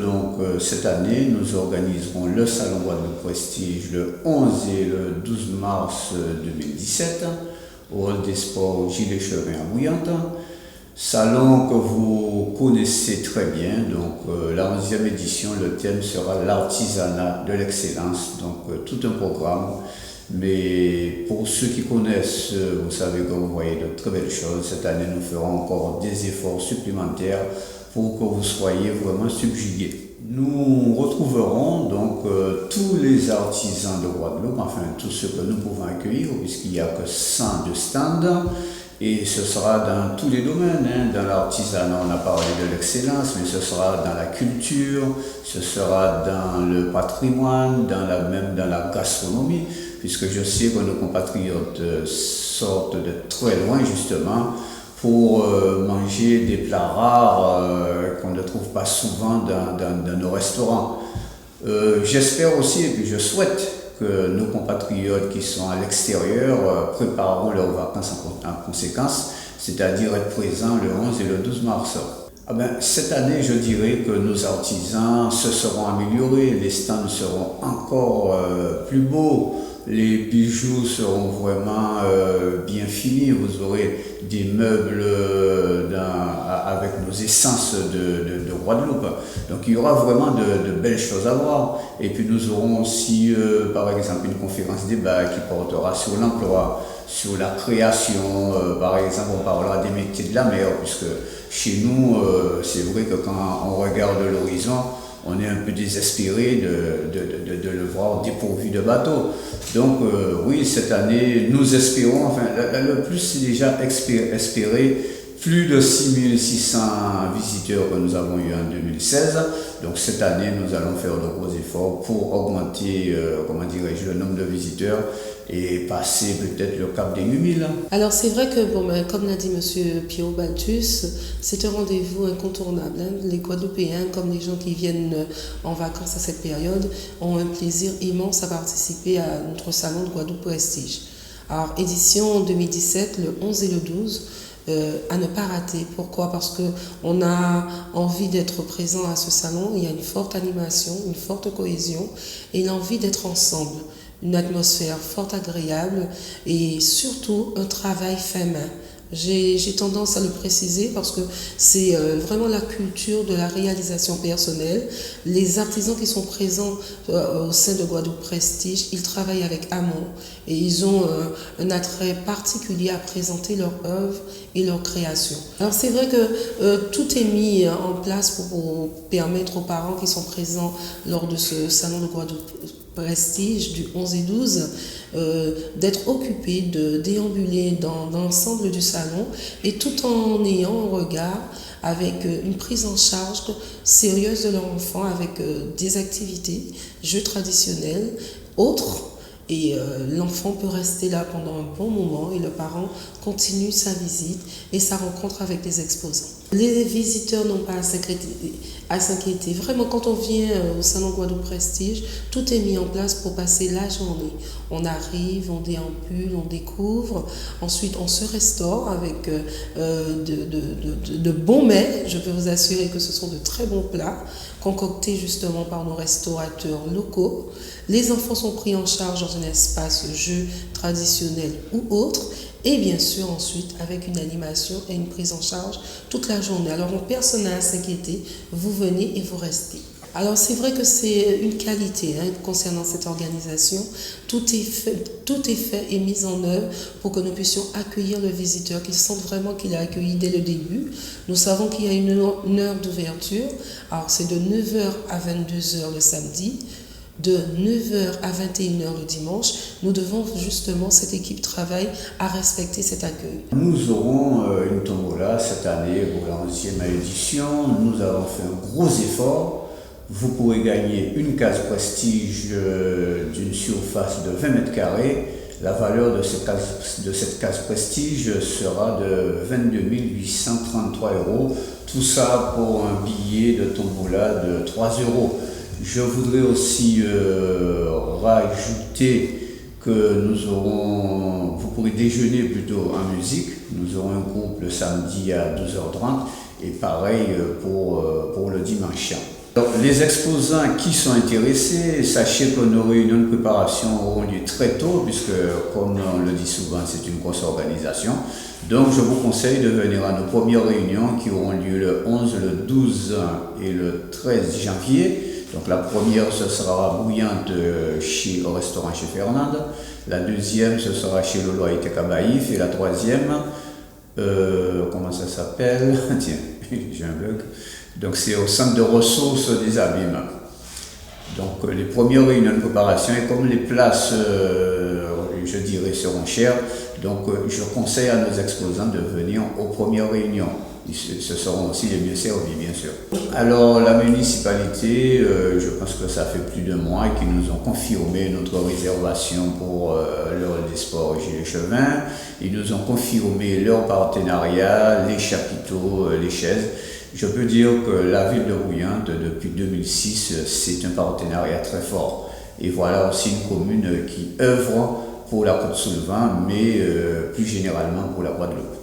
Donc cette année, nous organiserons le Salon Guadeloupe Prestige le 11 et le 12 mars 2017 au Hall des Sports Gilles Chevin à Bouillante. Salon que vous connaissez très bien, donc la 11e édition, le thème sera l'artisanat de l'excellence, donc tout un programme. Mais pour ceux qui connaissent, vous savez que vous voyez de très belles choses. Cette année, nous ferons encore des efforts supplémentaires pour que vous soyez vraiment subjugués. Nous retrouverons donc tous les artisans de Guadeloupe, enfin tous ceux que nous pouvons accueillir, puisqu'il n'y a que 100 de stands. Et ce sera dans tous les domaines, dans l'artisanat, on a parlé de l'excellence, mais ce sera dans la culture, ce sera dans le patrimoine, même dans la gastronomie, puisque je sais que nos compatriotes sortent de très loin justement pour manger des plats rares qu'on ne trouve pas souvent dans nos restaurants. J'espère aussi, et puis je souhaite, que nos compatriotes qui sont à l'extérieur prépareront leurs vacances en conséquence, c'est-à-dire être présents le 11 et le 12 mars. Cette année, je dirais que nos artisans se seront améliorés, les stands seront encore plus beaux, les bijoux seront vraiment bien finis, vous aurez des meubles avec nos essences de Guadeloupe. Donc il y aura vraiment de belles choses à voir. Et puis nous aurons aussi par exemple une conférence débat qui portera sur l'emploi, sur la création. Par exemple, on parlera des métiers de la mer, puisque chez nous, c'est vrai que quand on regarde l'horizon, on est un peu désespéré de le voir dépourvu de bateaux. Donc oui, cette année, nous espérons, enfin le plus c'est déjà espéré, plus de 6600 visiteurs que nous avons eu en 2016. Donc cette année, nous allons faire de gros efforts pour augmenter, le nombre de visiteurs et passer peut-être le cap des 8000. Alors c'est vrai que, comme l'a dit M. Pierrot Balthus, c'est un rendez-vous incontournable. Les Guadeloupéens, comme les gens qui viennent en vacances à cette période, ont un plaisir immense à participer à notre salon de Guadeloupe Prestige. Alors édition 2017, le 11 et le 12, à ne pas rater. Pourquoi? Parce qu'on a envie d'être présent à ce salon. Il y a une forte animation, une forte cohésion et l'envie d'être ensemble. Une atmosphère fort agréable et surtout un travail fait main. J'ai tendance à le préciser parce que c'est vraiment la culture de la réalisation personnelle. Les artisans qui sont présents au sein de Guadeloupe Prestige, ils travaillent avec amour et ils ont un attrait particulier à présenter leur œuvre et leur création. Alors c'est vrai que tout est mis en place pour permettre aux parents qui sont présents lors de ce salon de Guadeloupe Prestige du 11 et 12 d'être occupés, de déambuler dans l'ensemble du salon et tout en ayant un regard avec une prise en charge sérieuse de leur enfant avec des activités, jeux traditionnels, autres. Et l'enfant peut rester là pendant un bon moment et le parent continue sa visite et sa rencontre avec les exposants. Les visiteurs n'ont pas à s'inquiéter. Vraiment, quand on vient au Salon Guadeloupe Prestige, tout est mis en place pour passer la journée. On arrive, on déambule, on découvre. Ensuite, on se restaure avec de bons mets. Je peux vous assurer que ce sont de très bons plats concoctés justement par nos restaurateurs locaux. Les enfants sont pris en charge dans un espace jeu traditionnel ou autre. Et bien sûr, ensuite, avec une animation et une prise en charge toute la journée. Alors, personne n'a à s'inquiéter. Vous venez et vous restez. Alors, c'est vrai que c'est une qualité concernant cette organisation. Tout est fait et mis en œuvre pour que nous puissions accueillir le visiteur, qu'il sente vraiment qu'il est accueilli dès le début. Nous savons qu'il y a une heure d'ouverture. Alors, c'est de 9h à 22h le samedi. De 9h à 21h le dimanche, nous devons justement, cette équipe travaille à respecter cet accueil. Nous aurons une tombola cette année pour la 11e édition. Nous avons fait un gros effort. Vous pourrez gagner une case prestige d'une surface de 20 mètres carrés. La valeur de cette case prestige sera de 22 833 €. Tout ça pour un billet de tombola de 3 €. Je voudrais aussi rajouter que vous pourrez déjeuner plutôt en musique. Nous aurons un groupe le samedi à 12h30 et pareil pour le dimanche. Donc, les exposants qui sont intéressés, sachez que nos réunions de préparation auront lieu très tôt, puisque, comme on le dit souvent, c'est une grosse organisation. Donc, je vous conseille de venir à nos premières réunions qui auront lieu le 11, le 12 et le 13 janvier. Donc, la première, ce sera à Bouillante au restaurant chez Fernande. La deuxième, ce sera chez Lolo à Itekabaïf. Et la troisième, comment ça s'appelle? Tiens, j'ai un bug. Donc, c'est au centre de ressources des Abîmes. Donc, les premières réunions de préparation, et comme les places, je dirais, seront chères, donc je conseille à nos exposants de venir aux premières réunions. Ce seront aussi les mieux servis, bien sûr. Alors, la municipalité, je pense que ça fait plus de mois qu'ils nous ont confirmé notre réservation pour le hall des sports Gilles Chevin. Ils nous ont confirmé leur partenariat, les chapiteaux, les chaises. Je peux dire que la ville de Bouillante, depuis 2006, c'est un partenariat très fort. Et voilà aussi une commune qui œuvre pour la Côte-Soulevant, mais plus généralement pour la Guadeloupe.